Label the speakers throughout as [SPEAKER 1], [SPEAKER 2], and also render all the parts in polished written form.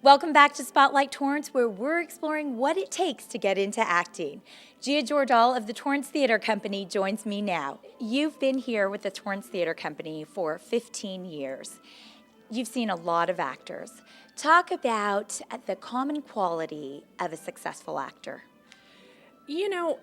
[SPEAKER 1] Welcome back to Spotlight Torrance, where we're exploring what it takes to get into acting. Gia Jordahl of the Torrance Theatre Company joins me now. You've been here with the Torrance Theatre Company for 15 years. You've seen a lot of actors. Talk about the common quality of a successful actor.
[SPEAKER 2] You know,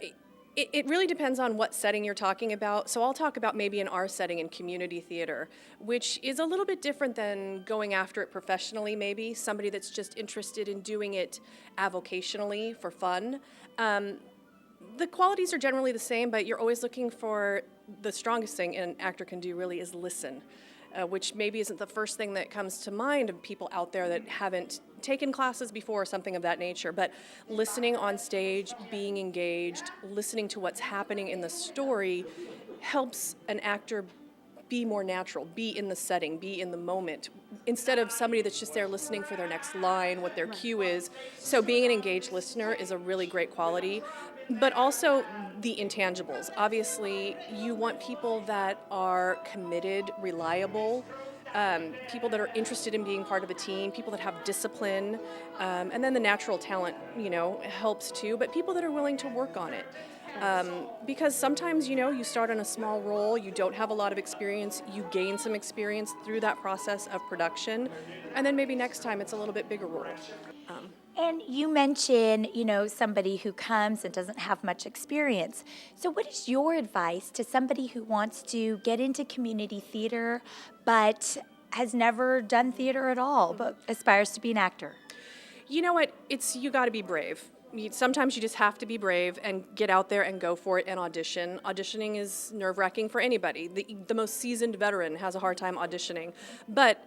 [SPEAKER 2] it really depends on what setting you're talking about. So I'll talk about maybe in our setting in community theater, which is a little bit different than going after it professionally, maybe. Somebody that's just interested in doing it avocationally for fun. The qualities are generally the same, but you're always looking for the strongest thing an actor can do really is listen. Which maybe isn't the first thing that comes to mind of people out there that haven't taken classes before or something of that nature, but listening on stage, being engaged, listening to what's happening in the story helps an actor be more natural, be in the setting, be in the moment, instead of somebody that's just there listening for their next line, what their cue is. So being an engaged listener is a really great quality. But also the intangibles. Obviously, you want people that are committed, reliable, people that are interested in being part of a team, people that have discipline, and then the natural talent, helps too, but people that are willing to work on it. Because sometimes, you start on a small role, you don't have a lot of experience, you gain some experience through that process of production, and then maybe next time it's a little bit bigger role.
[SPEAKER 1] And you mentioned, somebody who comes and doesn't have much experience. So what is your advice to somebody who wants to get into community theater but has never done theater at all but aspires to be an actor?
[SPEAKER 2] You know what? You got to be brave. Sometimes you just have to be brave and get out there and go for it and audition. Auditioning is nerve-wracking for anybody. The most seasoned veteran has a hard time auditioning. But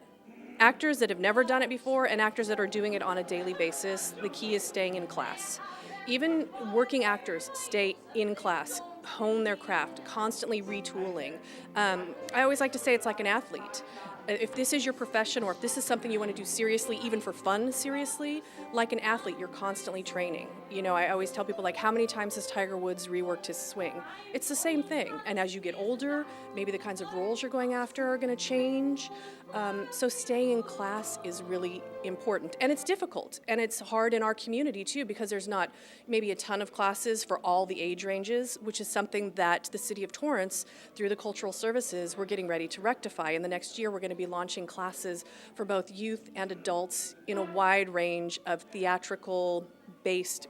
[SPEAKER 2] actors that have never done it before and actors that are doing it on a daily basis, the key is staying in class. Even working actors stay in class, hone their craft, constantly retooling. I always like to say it's like an athlete. If this is your profession or if this is something you want to do seriously, even for fun seriously, like an athlete, you're constantly training. I always tell people, how many times has Tiger Woods reworked his swing? It's the same thing. And as you get older, maybe the kinds of roles you're going after are going to change. So staying in class is really important. And it's difficult. And it's hard in our community, too, because there's not maybe a ton of classes for all the age ranges, which is something that the City of Torrance, through the Cultural Services, we're getting ready to rectify. In the next year, we're going to be launching classes for both youth and adults in a wide range of theatrical-based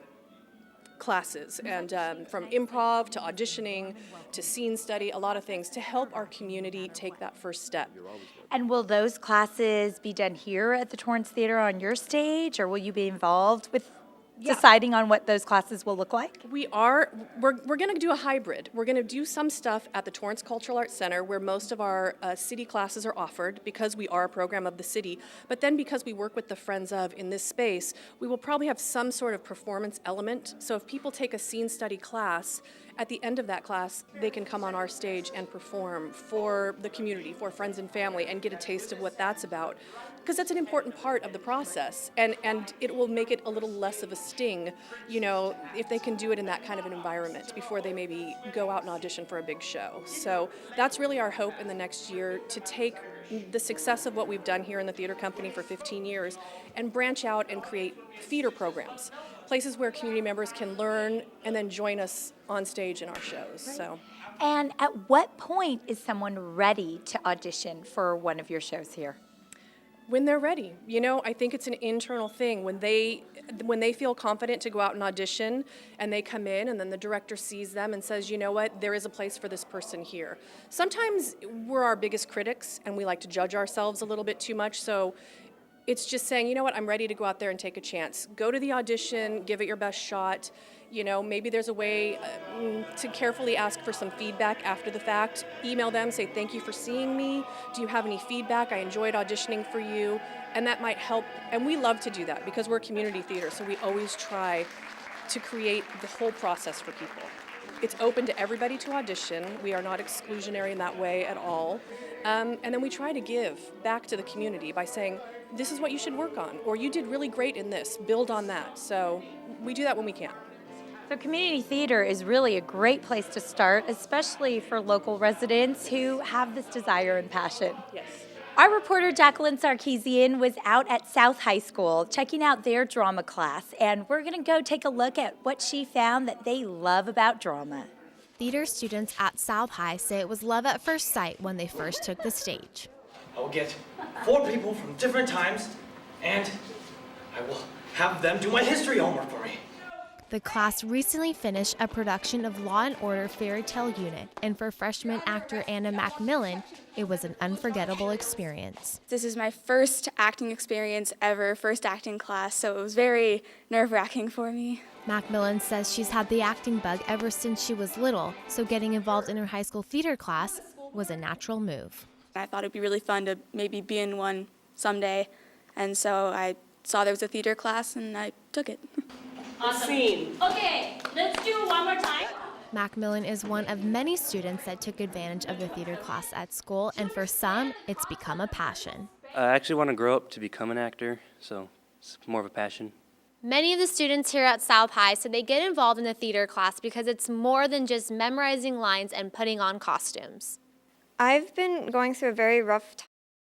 [SPEAKER 2] classes, and from improv to auditioning to scene study, a lot of things to help our community take that first step.
[SPEAKER 1] And will those classes be done here at the Torrance Theatre on your stage, or will you be involved with deciding on what those classes will look like?
[SPEAKER 2] We're going to do a hybrid. We're going to do some stuff at the Torrance Cultural Arts Center where most of our city classes are offered because we are a program of the city. But then because we work with the Friends of in this space, we will probably have some sort of performance element. So if people take a scene study class, at the end of that class, they can come on our stage and perform for the community, for friends and family, and get a taste of what that's about. Because that's an important part of the process, and it will make it a little less of a sting, if they can do it in that kind of an environment before they maybe go out and audition for a big show. So that's really our hope in the next year, to take the success of what we've done here in the theater company for 15 years and branch out and create theater programs, places where community members can learn and then join us on stage in our shows.
[SPEAKER 1] Right.
[SPEAKER 2] So.
[SPEAKER 1] And at what point is someone ready to audition for one of your shows here?
[SPEAKER 2] When they're ready. I think it's an internal thing. When they feel confident to go out and audition and they come in and then the director sees them and says, you know what, there is a place for this person here. Sometimes we're our biggest critics and we like to judge ourselves a little bit too much. So it's just saying, you know what, I'm ready to go out there and take a chance. Go to the audition, give it your best shot. Maybe there's a way to carefully ask for some feedback after the fact. Email them, say, thank you for seeing me. Do you have any feedback? I enjoyed auditioning for you. And that might help. And we love to do that because we're community theater, so we always try to create the whole process for people. It's open to everybody to audition. We are not exclusionary in that way at all. And then we try to give back to the community by saying, this is what you should work on, or you did really great in this, build on that. So we do that when we can.
[SPEAKER 1] So community theater is really a great place to start, especially for local residents who have this desire and passion.
[SPEAKER 2] Yes.
[SPEAKER 1] Our reporter Jacqueline Sarkeesian was out at South High School checking out their drama class, and we're going to go take a look at what she found that they love about drama.
[SPEAKER 3] Theater students at South High say it was love at first sight when they first took the stage.
[SPEAKER 4] I will get 4 people from different times, and I will have them do my history homework for me.
[SPEAKER 3] The class recently finished a production of Law & Order Fairy Tale Unit, and for freshman actor Anna Macmillan, it was an unforgettable experience.
[SPEAKER 5] This is my first acting experience ever, first acting class, so it was very nerve-wracking for me.
[SPEAKER 3] Macmillan says she's had the acting bug ever since she was little, so getting involved in her high school theater class was a natural move.
[SPEAKER 5] I thought it'd be really fun to maybe be in one someday, and so I saw there was a theater class and I took it.
[SPEAKER 6] Awesome. Okay, let's do it one more time.
[SPEAKER 3] Macmillan is one of many students that took advantage of the theater class at school, and for some, it's become a passion.
[SPEAKER 7] I actually want to grow up to become an actor, so it's more of a passion.
[SPEAKER 8] Many of the students here at South High said they get involved in the theater class because it's more than just memorizing lines and putting on costumes.
[SPEAKER 9] I've been going through a very rough